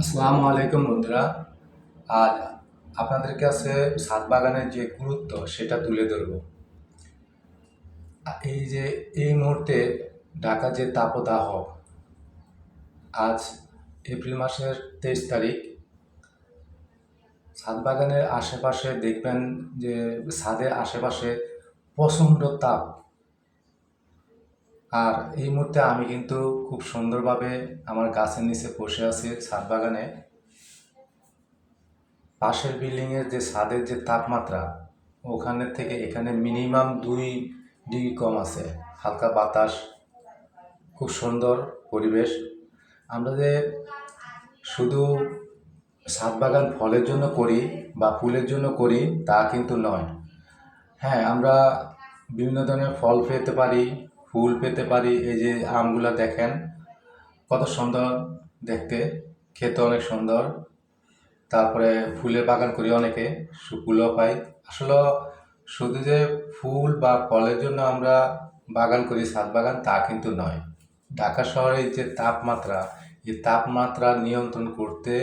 আসসালামু আলাইকুম বন্ধুরা। আজ আপনাদের কাছে ছাদ বাগানের যে গুরুত্ব সেটা তুলে ধরব। এই যে এই মুহূর্তে ঢাকা যে তাপদাহ, আজ এপ্রিল মাসের 23 তারিখ। ছাদ বাগানের আশেপাশে দেখবেন যে ছাদের আশেপাশে প্রচণ্ড তাপ। আর এই মুহূর্তে আমি কিন্তু খুব সুন্দরভাবে আমার গাছের নিচে বসে আছি ছাদ বাগানে। পাশের বিল্ডিংয়ের যে ছাদের যে তাপমাত্রা, ওখানের থেকে এখানে মিনিমাম 2 ডিগ্রি কম আছে। হালকা বাতাস, খুব সুন্দর পরিবেশ। আমরা যে শুধু ছাদ বাগান ফলের জন্য করি বা ফুলের জন্য করি তা কিন্তু নয়। হ্যাঁ, আমরা বিভিন্ন ধরনের ফল পেতে পারি, ফুল পেতে পারি। এই যে আমগুলা দেখেন কত সুন্দর দেখতে, খেতে অনেক সুন্দর। তারপরে ফুলের বাগান করি অনেকে, ফুলও পাই। আসলে শুধু যে ফুল বা ফলের জন্য আমরা বাগান করি, ছাদ বাগান, তা কিন্তু নয়। ঢাকা শহরের যে তাপমাত্রা, এই তাপমাত্রা নিয়ন্ত্রণ করতে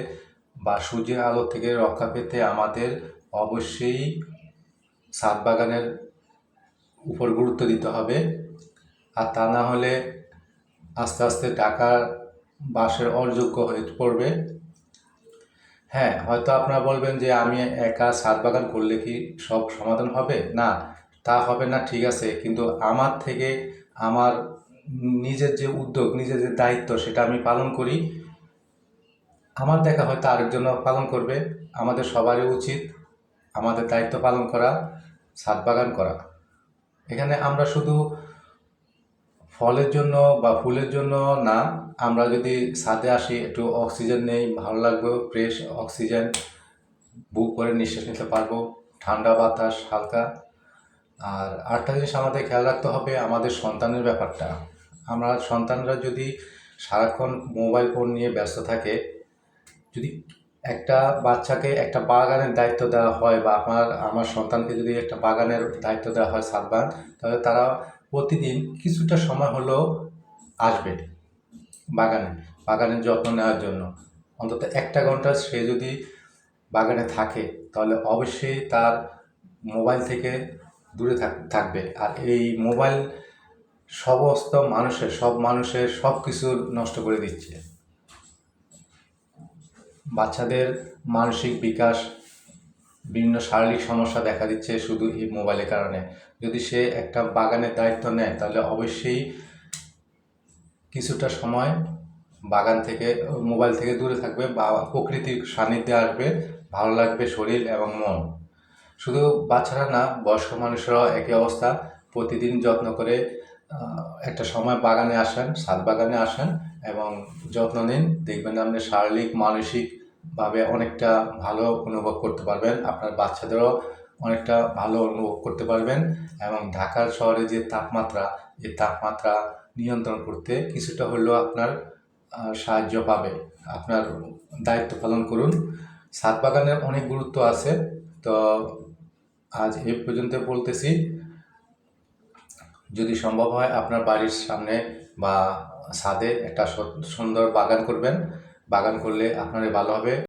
বা সূর্যের আলো থেকে রক্ষা পেতে আমাদের অবশ্যই ছাদ বাগানের উপর গুরুত্ব দিতে হবে। আর তা না হলে আস্তে আস্তে ঢাকার বাসের অযোগ্য হয়ে পড়বে। হ্যাঁ, হয়তো আপনারা বলবেন যে আমি একা ছাদ বাগান করলে কি সব সমাধান হবে? না, তা হবে না, ঠিক আছে। কিন্তু আমার থেকে আমার নিজের যে উদ্যোগ, নিজের যে দায়িত্ব, সেটা আমি পালন করি। আমার দেখা হয়তো আরেকজনও পালন করবে। আমাদের সবারই উচিত আমাদের দায়িত্ব পালন করা, ছাদ বাগান করা। এখানে আমরা শুধু ফলের জন্য বা ফুলের জন্য না, আমরা যদি ছাদে আসি, একটু অক্সিজেন নেই, ভালো লাগবে, ফ্রেশ অক্সিজেন বুক করে নিঃশ্বাস নিতে পারবো, ঠান্ডা বাতাস হালকা। আর আরেকটা জিনিস আমাদের খেয়াল রাখতে হবে, আমাদের সন্তানের ব্যাপারটা। আমরা সন্তানরা যদি সারাক্ষণ মোবাইল ফোন নিয়ে ব্যস্ত থাকে, যদি একটা বাচ্চাকে একটা বাগানের দায়িত্ব দেওয়া হয় বা আমার সন্তানকে যদি একটা বাগানের দায়িত্ব দেওয়া হয়, ছাদ বাগান, তাহলে তারা প্রতিদিন কিছুটা সময় হলেও আসবে বাগানে, বাগানের যত্ন নেওয়ার জন্য। অন্তত 1 ঘন্টা সে যদি বাগানে থাকে, তাহলে অবশ্যই তার মোবাইল থেকে দূরে থাকবে। আর এই মোবাইল সব মানুষের সব কিছু নষ্ট করে দিচ্ছে। বাচ্চাদের মানসিক বিকাশ, বিভিন্ন শারীরিক সমস্যা দেখা দিচ্ছে শুধু এই মোবাইলের কারণে। যদি সে একটা বাগানের দায়িত্ব নেয়, তাহলে অবশ্যই কিছুটা সময় বাগান থেকে, মোবাইল থেকে দূরে থাকবে বা প্রকৃতির সান্নিধ্যে আসবে, ভালো লাগবে শরীর এবং মন। শুধু বাচ্চারা না, বয়স্ক মানুষরাও একই অবস্থা। প্রতিদিন যত্ন করে একটা সময় বাগানে আসেন, ছাদ বাগানে আসেন এবং যত্ন নিন। দেখবেন আপনি শারীরিক মানসিকভাবে অনেকটা ভালো অনুভব করতে পারবেন। আপনার বাচ্চাদেরও অনেকটা ভালো অনুভব করতে পারবেন। এবং ঢাকার শহরে যে তাপমাত্রা, এই তাপমাত্রা নিয়ন্ত্রণ করতে কিছুটা হলেও আপনার সাহায্য পাবে। আপনার দায়িত্ব পালন করুন। ছাদ বাগানের অনেক গুরুত্ব আছে। তো আজ এই পর্যন্ত বলতেছি। যদি সম্ভব হয় আপনার বাড়ির সামনে বা ছাদে একটা সুন্দর বাগান করবেন। বাগান করলে আপনারই ভালো হবে।